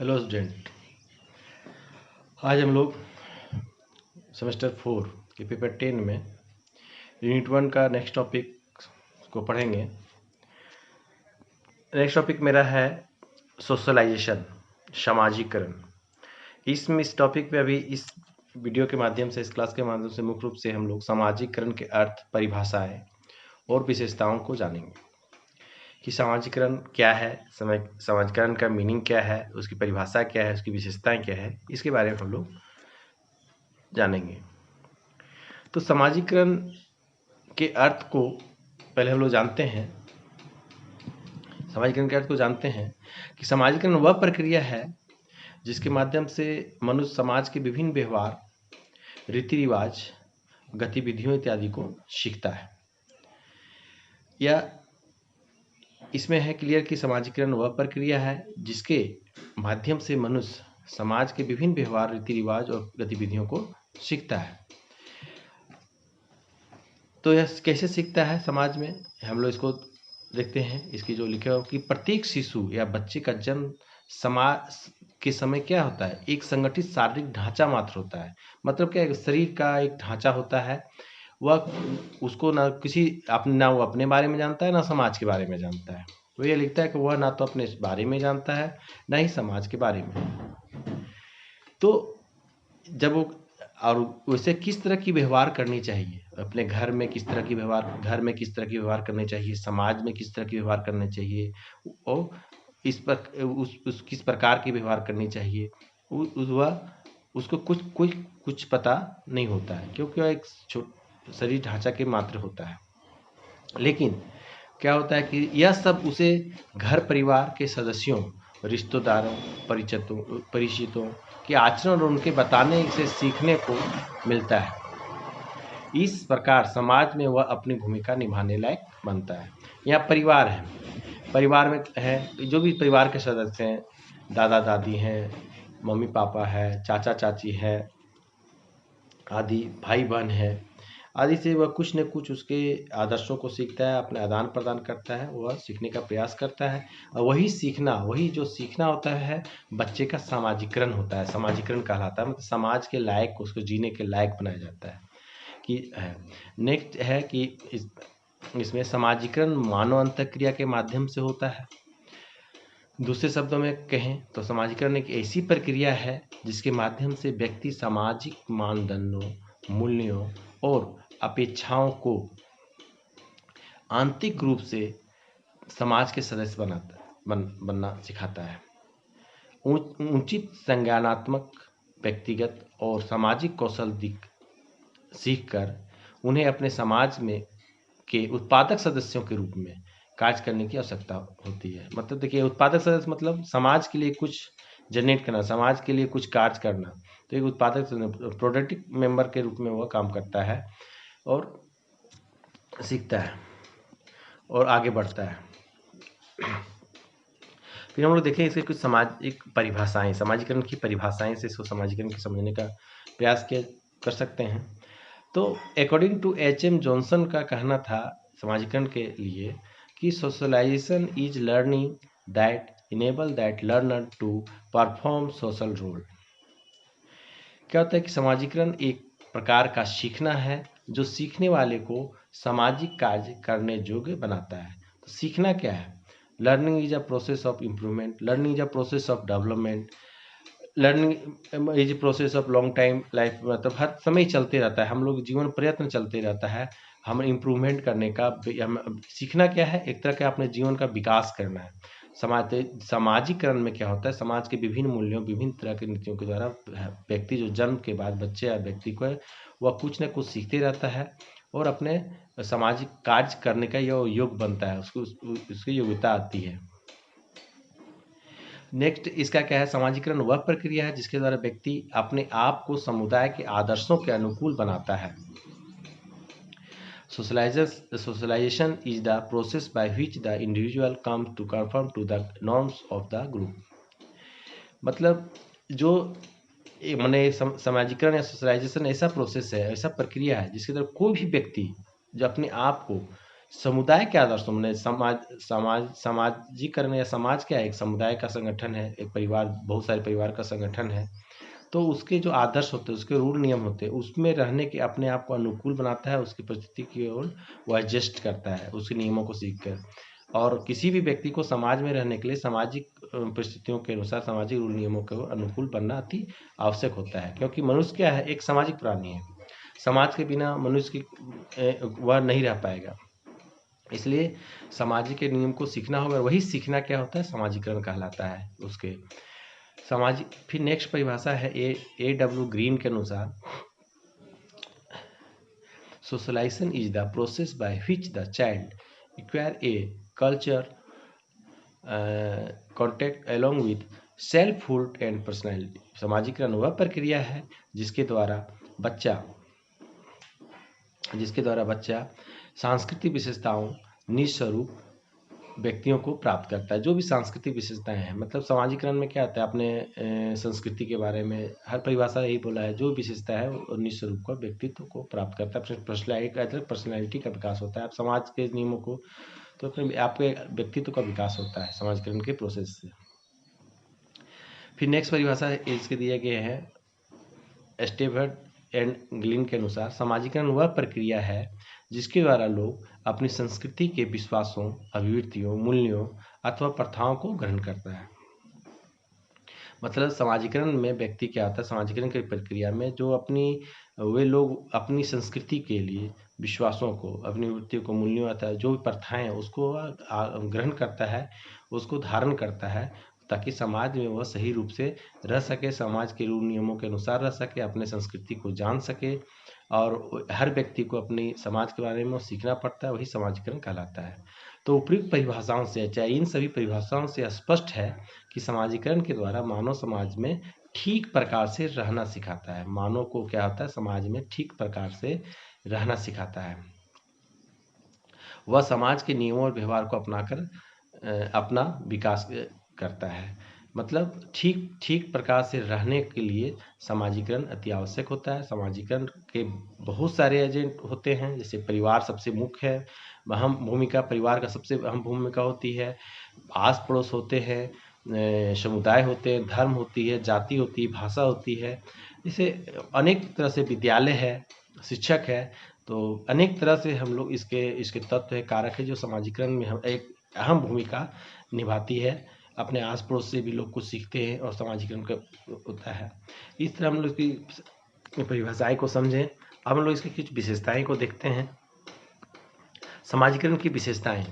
Hello student. आज हम लोग सेमेस्टर 4 के पेपर 10 में यूनिट 1 का नेक्स्ट टॉपिक को पढ़ेंगे। नेक्स्ट टॉपिक मेरा है सोशलाइजेशन, सामाजिकरण। इस टॉपिक पे अभी इस वीडियो के माध्यम से, इस क्लास के माध्यम से मुख्य रूप से हम लोग सामाजिकरण के अर्थ, परिभाषाएं और विशेषताओं को जानेंगे कि सामाजिकरण क्या है, सामाजिकरण का मीनिंग क्या है, उसकी परिभाषा क्या है, उसकी विशेषताएं क्या है, इसके बारे में हम लोग जानेंगे। तो सामाजिकरण के अर्थ को पहले हम लोग जानते हैं। सामाजिकरण के अर्थ को जानते हैं कि सामाजिकरण वह प्रक्रिया है जिसके माध्यम से मनुष्य समाज के विभिन्न व्यवहार, रीति रिवाज, गतिविधियों इत्यादि को सीखता है। या इसमें है क्लियर कि सामाजिकरण वह प्रक्रिया है जिसके माध्यम से मनुष्य समाज के विभिन्न व्यवहार, रीति रिवाज और गतिविधियों को सीखता है। तो यह कैसे सीखता है समाज में, हम लोग इसको देखते हैं। इसकी जो लिखा है कि प्रत्येक शिशु या बच्चे का जन्म समाज के समय क्या होता है, एक संगठित शारीरिक ढांचा मात्र होता है। मतलब क्या है, शरीर का एक ढांचा होता है। वह उसको ना वो अपने बारे में जानता है, ना समाज के बारे में जानता है। तो ये लिखता है कि वह ना तो अपने बारे में जानता है, ना ही समाज के बारे में। तो जब वो और उसे किस तरह की व्यवहार करनी चाहिए, अपने घर में किस तरह की व्यवहार करनी चाहिए, समाज में किस तरह की व्यवहार करने चाहिए, और इस पर उस किस प्रकार की व्यवहार करनी चाहिए, उसको कुछ पता नहीं होता है, क्योंकि वह एक शरीर ढांचा के मात्र होता है। लेकिन क्या होता है कि यह सब उसे घर परिवार के सदस्यों, रिश्तेदारों, परिचितों के आचरण और उनके बताने से सीखने को मिलता है। इस प्रकार समाज में वह अपनी भूमिका निभाने लायक बनता है। यहाँ परिवार है, परिवार में है जो भी परिवार के सदस्य हैं, दादा दादी हैं, मम्मी पापा है, चाचा चाची है आदि, भाई बहन है आदि से वह कुछ न कुछ उसके आदर्शों को सीखता है, अपने आदान प्रदान करता है, वह सीखने का प्रयास करता है। और वही जो सीखना होता है बच्चे का सामाजिकरण होता है, सामाजिकरण कहलाता है। मतलब समाज के लायक, उसको जीने के लायक बनाया जाता है कि है। नेक्स्ट है कि इसमें सामाजिकरण मानव अंतःक्रिया के माध्यम से होता है। दूसरे शब्दों में कहें तो सामाजिकरण एक ऐसी प्रक्रिया है जिसके माध्यम से व्यक्ति सामाजिक मानदंडों, मूल्यों और अपेक्षाओं को आंतरिक रूप से समाज के सदस्य बनना सिखाता है। उचित संज्ञानात्मक, व्यक्तिगत और सामाजिक कौशल सीखकर उन्हें अपने समाज में के उत्पादक सदस्यों के रूप में कार्य करने की आवश्यकता होती है। मतलब देखिए, उत्पादक सदस्य मतलब समाज के लिए कुछ जनरेट करना, समाज के लिए कुछ कार्य करना। तो एक उत्पादक प्रोडक्टिव मेंबर के रूप में वह काम करता है और सीखता है और आगे बढ़ता है। फिर हम लोग देखें इसके कुछ सामाजिक परिभाषाएं, सामाजिकरण की परिभाषाएं से इसको सामाजिकरण को समझने का प्रयास कर सकते हैं। तो अकॉर्डिंग टू H.M. जॉनसन का कहना था सामाजिकरण के लिए कि socialization is learning that enable that learner to perform social role. क्या होता है कि सामाजिकरण एक प्रकार का सीखना है जो सीखने वाले को सामाजिक कार्य करने योग्य बनाता है। तो सीखना क्या है? Learning is a process of improvement, learning is a process of development, learning is process of long time life. मतलब हर समय चलते रहता है, हम लोग जीवन प्रयत्न चलते रहता है हम इम्प्रूवमेंट करने का। सीखना क्या है? एक तरह का अपने जीवन का विकास करना है। सामाजिकरण में क्या होता है, समाज के विभिन्न मूल्यों, विभिन्न तरह की नीतियों के द्वारा व्यक्ति जो जन्म के बाद बच्चे या व्यक्ति को है वह कुछ न कुछ सीखते रहता है और अपने सामाजिक कार्य करने का यह योग बनता है, उसकी योग्यता आती है। नेक्स्ट इसका क्या है, सामाजिकरण वह प्रक्रिया है जिसके द्वारा व्यक्ति अपने आप को समुदाय के आदर्शों के अनुकूल बनाता है। Socialization is the process by which the individual comes to conform to the norms of the group. मतलब जो माने सामाजिकरण या सोशलाइजेशन ऐसा प्रोसेस है, ऐसा प्रक्रिया है जिसके द्वारा कोई भी व्यक्ति जो अपने आप को समुदाय के आदर्शों में सामाजिकरण या समाज क्या है, एक समुदाय का संगठन है, एक परिवार, बहुत सारे परिवार का संगठन है। तो उसके जो आदर्श होते हैं, उसके रूल नियम होते हैं, उसमें रहने के अपने आप को अनुकूल बनाता है, उसकी परिस्थिति की ओर वो एडजस्ट करता है उसके नियमों को सीख कर। और किसी भी व्यक्ति को समाज में रहने के लिए सामाजिक परिस्थितियों के अनुसार सामाजिक रूल नियमों के अनुकूल बनना अति आवश्यक होता है, क्योंकि मनुष्य क्या है, एक सामाजिक प्राणी है। समाज के बिना मनुष्य की वह नहीं रह पाएगा। इसलिए सामाजिक के नियम को सीखना होगा, वही सीखना क्या होता है, सामाजिकरण कहलाता है उसके। सामाजिक, फिर नेक्स्ट परिभाषा है A.W. ग्रीन के अनुसार, socialisation is the process by which the child acquire a culture contact along with selfhood and personality. सामाजिकरण वह प्रक्रिया है जिसके द्वारा बच्चा सांस्कृतिक विशेषताओं निस्वरूप व्यक्तियों को प्राप्त करता है। जो भी सांस्कृतिक विशेषताएं हैं, मतलब सामाजिकरण में क्या होता है, अपने संस्कृति के बारे में हर परिभाषा यही बोला है, जो विशेषता है वो निस्वरूप का व्यक्तित्व को प्राप्त करता है। पर्सनैलिटी का विकास होता है। आप समाज के नियमों को, तो फिर आपके व्यक्तित्व का विकास होता है समाजीकरण के प्रोसेस से। फिर नेक्स्ट परिभाषा इसके दिए गए हैं स्टेवर्ट एंड ग्लिन के अनुसार, सामाजिकरण वह प्रक्रिया है जिसके द्वारा लोग अपनी संस्कृति के विश्वासों, अभिवृत्तियों, मूल्यों अथवा प्रथाओं को ग्रहण करता है। मतलब सामाजिकरण में व्यक्ति क्या होता है, सामाजिकरण की प्रक्रिया में वे लोग अपनी संस्कृति के लिए विश्वासों को, अपनी वृत्तियों को, मूल्यों अथवा जो भी प्रथाएं हैं उसको ग्रहण करता है, उसको धारण करता है, ताकि समाज में वह सही रूप से रह सके, समाज के रूल नियमों के अनुसार रह सके, अपने संस्कृति को जान सके। और हर व्यक्ति को अपनी समाज के बारे में सीखना पड़ता है, वही समाजीकरण कहलाता है। तो उपयुक्त परिभाषाओं से, चाहे इन सभी परिभाषाओं से स्पष्ट है कि समाजीकरण के द्वारा मानव समाज में ठीक प्रकार से रहना सिखाता है। मानव को क्या होता है, समाज में ठीक प्रकार से रहना सिखाता है। वह समाज के नियमों और व्यवहार को अपनाकर अपना विकास करता है। मतलब ठीक प्रकार से रहने के लिए समाजीकरण अति आवश्यक होता है। समाजीकरण के बहुत सारे एजेंट होते हैं, जैसे परिवार सबसे मुख्य है, अहम भूमिका, परिवार का सबसे अहम भूमिका होती है। आस पड़ोस होते हैं, समुदाय होते हैं, धर्म होती है, जाति होती है, भाषा होती है, जैसे अनेक तरह से विद्यालय है, शिक्षक है। तो अनेक तरह से हम लोग इसके तत्व है, कारक है, जो समाजीकरण में हम एक अहम भूमिका निभाती है। अपने आस पड़ोस से भी लोग कुछ सीखते हैं और समाजीकरण का होता है। इस तरह हम लोग इसकी परिभाषाएं को समझें। अब हम लोग इसकी कुछ विशेषताएं को देखते हैं। समाजीकरण की विशेषताएं,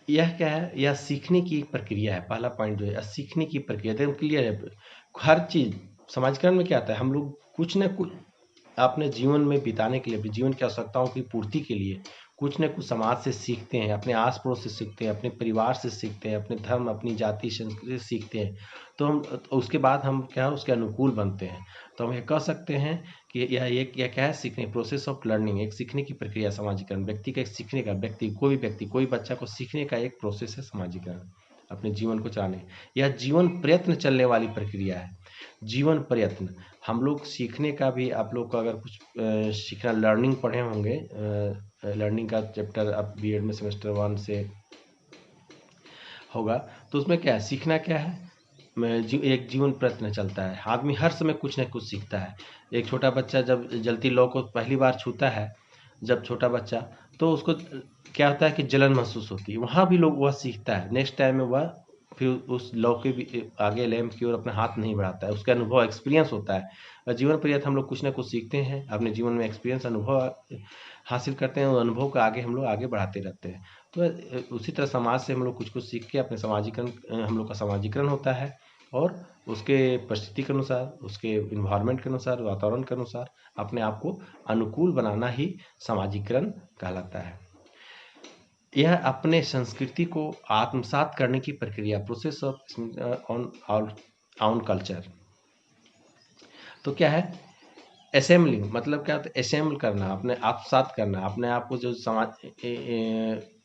यह क्या है, यह सीखने की एक प्रक्रिया है। पहला पॉइंट जो है, सीखने की प्रक्रिया एकदम क्लियर है। हर चीज समाजीकरण में क्या आता है, हम लोग कुछ न कुछ अपने जीवन में बिताने के लिए, अपने जीवन की आवश्यकताओं की पूर्ति के लिए कुछ न कुछ समाज से सीखते हैं, अपने आस पड़ोस से सीखते हैं, अपने परिवार से सीखते हैं, अपने धर्म, अपनी जाति, संस्कृति से सीखते हैं। तो उसके बाद हम क्या है, उसके अनुकूल बनते हैं। तो हम ये कह सकते हैं कि यह क्या है, सीखने, प्रोसेस ऑफ लर्निंग, एक सीखने की प्रक्रिया समाजीकरण। व्यक्ति का एक सीखने का, कोई बच्चा को सीखने का एक प्रोसेस है समाजीकरण, अपने जीवन को चलाने। यह जीवन प्रयत्न चलने वाली प्रक्रिया है। जीवन प्रयत्न, हम लोग सीखने का भी, आप लोग को अगर कुछ सीखना, लर्निंग पढ़े होंगे, लर्निंग का चैप्टर अब बीएड में सेमेस्टर 1 से होगा, तो उसमें क्या है, सीखना क्या है, एक जीवन प्रयत्न चलता है। आदमी हर समय कुछ न कुछ सीखता है। एक छोटा बच्चा जब जलती लौ को पहली बार छूता है, जब छोटा बच्चा, तो उसको क्या होता है कि जलन महसूस होती है, वहाँ भी लोग वह सीखता है। नेक्स्ट टाइम में वह फिर उस लौ के भी आगे लैंप की ओर अपना हाथ नहीं बढ़ाता है, उसका अनुभव, एक्सपीरियंस होता है। और जीवन पर्यंत हम लोग कुछ ना कुछ सीखते हैं, अपने जीवन में एक्सपीरियंस, अनुभव हासिल करते हैं, और अनुभव को हम लोग आगे बढ़ाते रहते हैं। तो उसी तरह समाज से हम लोग कुछ सीख के अपने समाजीकरण, हम लोग का समाजीकरण होता है। और उसके परिस्थिति के अनुसार, उसके इन्वायरमेंट के अनुसार, वातावरण के अनुसार अपने आप को अनुकूल बनाना ही समाजीकरण कहलाता है। यह अपने संस्कृति को आत्मसात करने की प्रक्रिया, प्रोसेस ऑफ ऑन कल्चर। तो क्या है, असेंबलिंग, मतलब क्या होता है, असेंबल करना, अपने आत्मसात करना, अपने आप को जो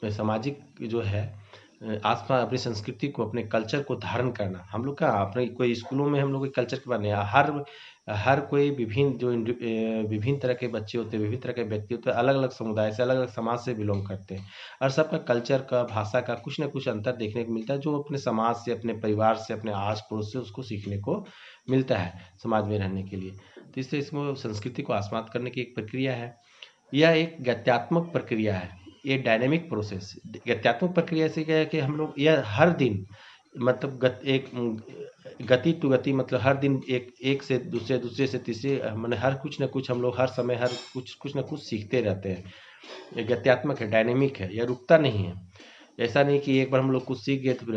सामाजिक जो है आसपास अपनी संस्कृति को, अपने कल्चर को धारण करना। हम लोग का अपने कोई स्कूलों में हम लोग के कल्चर के बारे में हर कोई विभिन्न तरह के बच्चे होते हैं, विभिन्न तरह के व्यक्ति होते हैं, अलग अलग समुदाय से, अलग अलग समाज से बिलोंग करते हैं, और सबका कल्चर का, भाषा का कुछ ना कुछ अंतर देखने को मिलता है, जो अपने समाज से, अपने परिवार से, अपने आस पड़ोस से उसको सीखने को मिलता है समाज में रहने के लिए। तो इसलिए इसमें संस्कृति को आत्मसात करने की एक प्रक्रिया है। यह एक गत्यात्मक प्रक्रिया है, ये डायनेमिक प्रोसेस। गत्यात्मक प्रक्रिया से क्या है कि हम लोग यह हर दिन, मतलब गति टू गति, मतलब हर दिन एक से दूसरे, दूसरे से तीसरे, मैंने हर कुछ ना कुछ हम लोग हर समय हर कुछ ना कुछ सीखते रहते हैं। ये गत्यात्मक है, डायनेमिक है, यह रुकता नहीं है। ऐसा नहीं कि एक बार हम लोग कुछ सीख गए तो फिर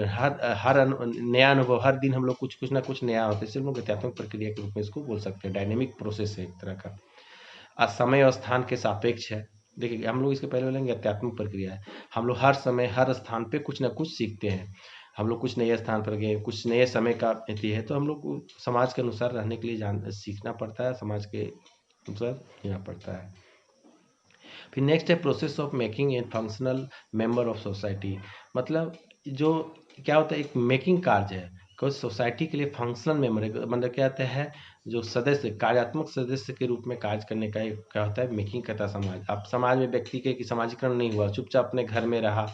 नया अनुभव, हर दिन हम लोग कुछ ना कुछ नया होता है। इसलिए हम लोग गत्यात्मक प्रक्रिया के रूप में इसको बोल सकते हैं। डायनेमिक प्रोसेस है एक तरह का, समय और स्थान के सापेक्ष है। देखिए, हम लोग इसके पहले बोलेंगे अत्यात्मक प्रक्रिया है। हम लोग हर समय हर स्थान पे कुछ ना कुछ सीखते हैं। हम लोग कुछ नए स्थान पर गए, कुछ नए समय का अति है, तो हम लोग को समाज के अनुसार रहने के लिए सीखना पड़ता है, समाज के अनुसार जीना पड़ता है। फिर नेक्स्ट है process of making a functional member of society. मतलब जो क्या होता है, एक मेकिंग कार्य है, कोई सोसाइटी के लिए फंक्शनल मेंबर है, मतलब क्या होता है, जो सदस्य, कार्यात्मक सदस्य के रूप में कार्य करने का एक क्या होता है, मेकिंग करता है समाज। अब समाज में व्यक्ति के समाजीकरण नहीं हुआ, चुपचाप अपने घर में रहा,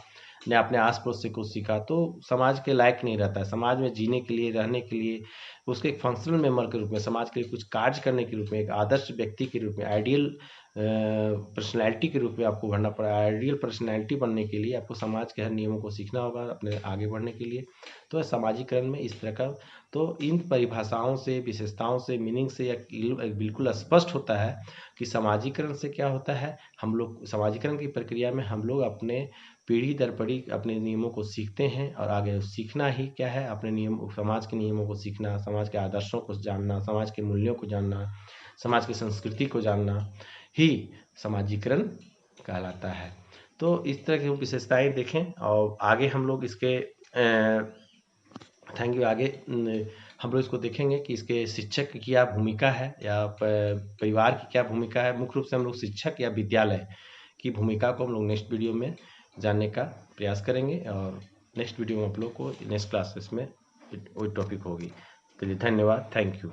ने अपने आस पड़ोस से कुछ सीखा, तो समाज के लायक नहीं रहता है। समाज में जीने के लिए, रहने के लिए उसके एक फंक्शनल मेंबर के रूप में, समाज के लिए कुछ कार्य करने के रूप में, एक आदर्श व्यक्ति के रूप में, आइडियल पर्सनैलिटी के रूप में आपको बढ़ना पड़ा। आइडियल पर्सनैलिटी बनने के लिए आपको समाज के हर नियमों को सीखना होगा अपने आगे बढ़ने के लिए। तो समाजीकरण में इस तरह का, तो इन परिभाषाओं से, विशेषताओं से, मीनिंग से या बिल्कुल स्पष्ट होता है कि समाजीकरण से क्या होता है। हम लोग समाजीकरण की प्रक्रिया में हम लोग अपने पीढ़ी दर पीढ़ी अपने नियमों को सीखते हैं, और आगे सीखना ही क्या है, अपने नियम, समाज के नियमों को सीखना, समाज के आदर्शों को जानना, समाज के मूल्यों को जानना, समाज की संस्कृति को जानना ही समाजीकरण कहलाता है। तो इस तरह की विशेषताएं देखें, और आगे हम लोग इसके थैंक यू, आगे हम लोग इसको देखेंगे कि इसके शिक्षक की क्या भूमिका है, या परिवार की क्या भूमिका है। मुख्य रूप से हम लोग शिक्षक या विद्यालय की भूमिका को हम लोग नेक्स्ट वीडियो में जानने का प्रयास करेंगे, और नेक्स्ट वीडियो में आप लोग को नेक्स्ट क्लासेस में वही टॉपिक होगी। चलिए, धन्यवाद, थैंक यू।